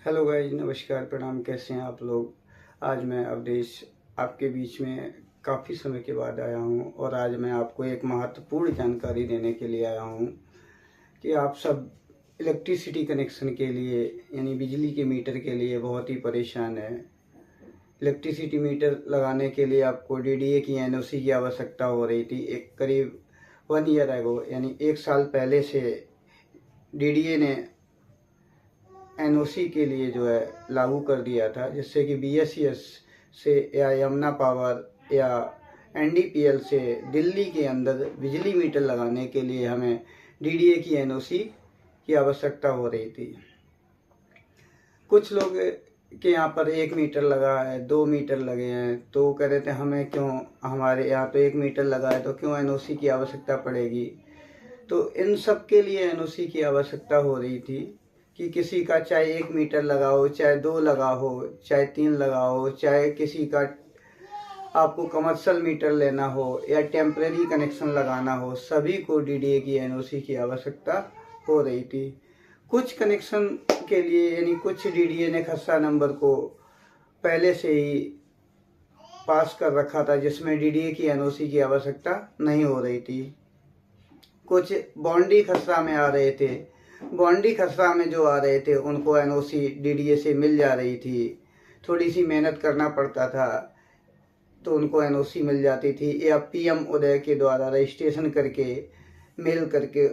Hello guys, नमस्कार, प्रणाम। कैसे हैं आप लोग। आज मैं अवधेश आपके बीच में काफ़ी समय के बाद आया हूं और आज मैं आपको एक महत्वपूर्ण जानकारी देने के लिए आया हूं कि आप सब इलेक्ट्रिसिटी कनेक्शन के लिए यानी बिजली के मीटर के लिए बहुत ही परेशान हैं। इलेक्ट्रिसिटी मीटर लगाने के लिए आपको डीडीए की एनओसी की आवश्यकता हो रही थी। एक करीब 1 ईयर एगो यानी 1 साल पहले से डीडीए ने एनओसी के लिए जो है लागू कर दिया था, जिससे कि बीएसईएस से या यमुना पावर या एनडीपीएल से दिल्ली के अंदर बिजली मीटर लगाने के लिए हमें डीडीए की एनओसी की आवश्यकता हो रही थी। कुछ लोग के यहाँ पर 1 मीटर लगा है, 2 मीटर लगे हैं, तो कह रहे थे हमें क्यों, हमारे यहाँ तो 1 मीटर लगा है तो क्यों एनओसी की आवश्यकता पड़ेगी। तो इन सब के लिए एनओसी की आवश्यकता हो रही थी कि किसी का चाहे 1 मीटर लगा हो, चाहे 2 लगा हो, चाहे 3 लगा हो, चाहे किसी का आपको कमर्शियल मीटर लेना हो या टेम्परेरी कनेक्शन लगाना हो, सभी को डीडीए की एनओसी की आवश्यकता हो रही थी। कुछ कनेक्शन के लिए यानी कुछ डीडीए ने खसरा नंबर को पहले से ही पास कर रखा था, जिसमें डीडीए की एनओसी की आवश्यकता नहीं हो रही थी। कुछ बॉन्डी खसरा में आ रहे थे, बॉन्डी खसरा में जो आ रहे थे उनको एनओसी डीडीए से मिल जा रही थी। थोड़ी सी मेहनत करना पड़ता था तो उनको एनओसी मिल जाती थी, या पीएम उदय के द्वारा रजिस्ट्रेशन करके मेल करके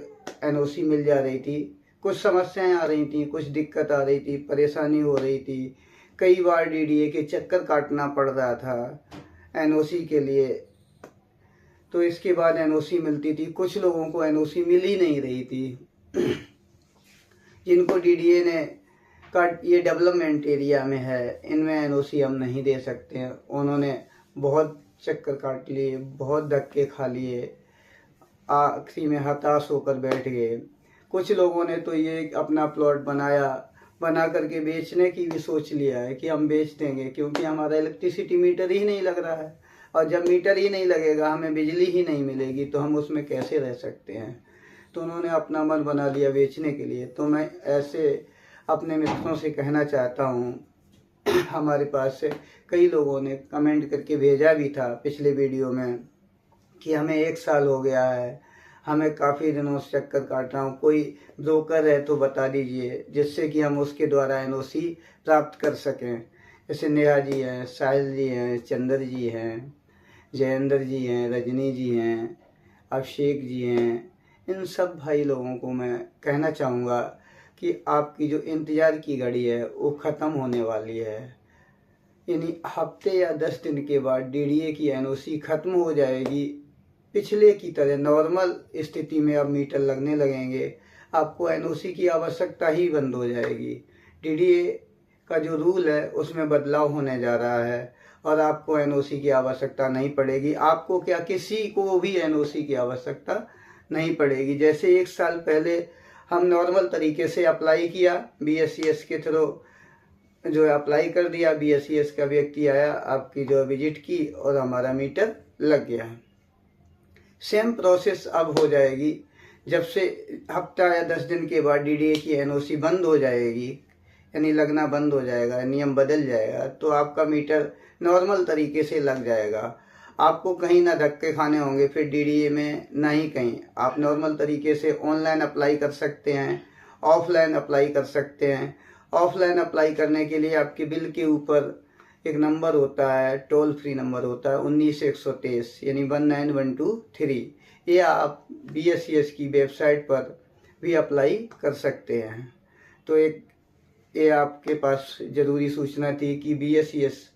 एनओसी मिल जा रही थी। कुछ समस्याएं आ रही थी, कुछ दिक्कत आ रही थी, परेशानी हो रही थी। कई बार डीडीए के चक्कर काटना पड़ रहा था एनओसी के लिए, तो इसके बाद एनओसी मिलती थी। कुछ लोगों को एनओसी मिल ही नहीं रही थी। जिनको डीडीए ने का ये डेवलपमेंट एरिया में है, इनमें एनओसी हम नहीं दे सकते हैं। उन्होंने बहुत चक्कर काट लिए, बहुत धक्के खा लिए, आखिरी में हताश होकर बैठ गए। कुछ लोगों ने तो ये अपना प्लॉट बना करके बेचने की भी सोच लिया है कि हम बेच देंगे, क्योंकि हमारा इलेक्ट्रिसिटी मीटर ही नहीं लग रहा है, और जब मीटर ही नहीं लगेगा, हमें बिजली ही नहीं मिलेगी, तो हम उसमें कैसे रह सकते हैं। तो उन्होंने अपना मन बना लिया बेचने के लिए। तो मैं ऐसे अपने मित्रों से कहना चाहता हूँ, हमारे पास से कई लोगों ने कमेंट करके भेजा भी था पिछले वीडियो में कि हमें 1 साल हो गया है, हमें काफ़ी दिनों से चक्कर काट रहा हूँ, कोई ब्रोकर है तो बता दीजिए जिससे कि हम उसके द्वारा एनओसी प्राप्त कर सकें। जैसे नेहा जी हैं, साहिल जी हैं, चंद्र जी हैं, जयेंद्र जी हैं, रजनी जी हैं, अभिषेक जी हैं। इन सब भाई लोगों को मैं कहना चाहूँगा कि आपकी जो इंतज़ार की घड़ी है वो ख़त्म होने वाली है। यानी हफ्ते या 10 दिन के बाद डीडीए की एनओसी ख़त्म हो जाएगी। पिछले की तरह नॉर्मल स्थिति में अब मीटर लगने लगेंगे, आपको एनओसी की आवश्यकता ही बंद हो जाएगी। डीडीए का जो रूल है उसमें बदलाव होने जा रहा है और आपको एनओसी की आवश्यकता नहीं पड़ेगी। आपको क्या, किसी को भी एनओसी की आवश्यकता नहीं पड़ेगी। जैसे 1 साल पहले हम नॉर्मल तरीके से अप्लाई किया, बीएसईएस के थ्रू जो अप्लाई कर दिया, बीएसईएस का व्यक्ति आया, आपकी जो विजिट की और हमारा मीटर लग गया। सेम प्रोसेस अब हो जाएगी। जब से हफ्ता या 10 दिन के बाद डीडीए की एनओसी बंद हो जाएगी, यानी लगना बंद हो जाएगा, नियम बदल जाएगा, तो आपका मीटर नॉर्मल तरीके से लग जाएगा। आपको कहीं ना धक्के खाने होंगे फिर डीडीए में, ना ही कहीं। आप नॉर्मल तरीके से ऑनलाइन अप्लाई कर सकते हैं, ऑफलाइन अप्लाई कर सकते हैं। ऑफलाइन अप्लाई करने के लिए आपके बिल के ऊपर एक नंबर होता है, टोल फ्री नंबर होता है 19-123 यानी 19123। ये आप बीएसईएस की वेबसाइट पर भी अप्लाई कर सकते हैं। तो ये आपके पास ज़रूरी सूचना थी कि बीएसईएस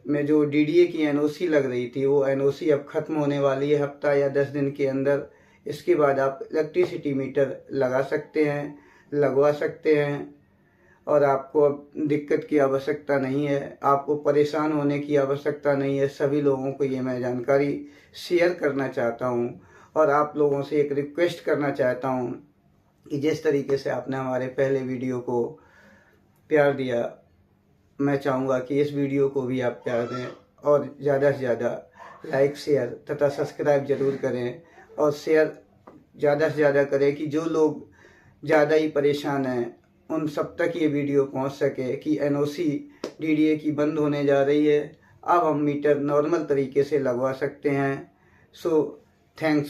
में जो डीडीए की एनओसी लग रही थी वो एनओसी अब ख़त्म होने वाली है हफ्ता या 10 दिन के अंदर। इसके बाद आप इलेक्ट्रिसिटी मीटर लगा सकते हैं, लगवा सकते हैं, और आपको अब दिक्कत की आवश्यकता नहीं है, आपको परेशान होने की आवश्यकता नहीं है। सभी लोगों को ये मैं जानकारी शेयर करना चाहता हूँ और आप लोगों से एक रिक्वेस्ट करना चाहता हूँ कि जिस तरीके से आपने हमारे पहले वीडियो को प्यार दिया, मैं चाहूँगा कि इस वीडियो को भी आप प्यार दें और ज़्यादा से ज़्यादा लाइक, शेयर तथा सब्सक्राइब ज़रूर करें, और शेयर ज़्यादा से ज़्यादा करें कि जो लोग ज़्यादा ही परेशान हैं उन सब तक ये वीडियो पहुंच सके कि एनओसी डीडीए की बंद होने जा रही है। अब हम मीटर नॉर्मल तरीके से लगवा सकते हैं। So thanks.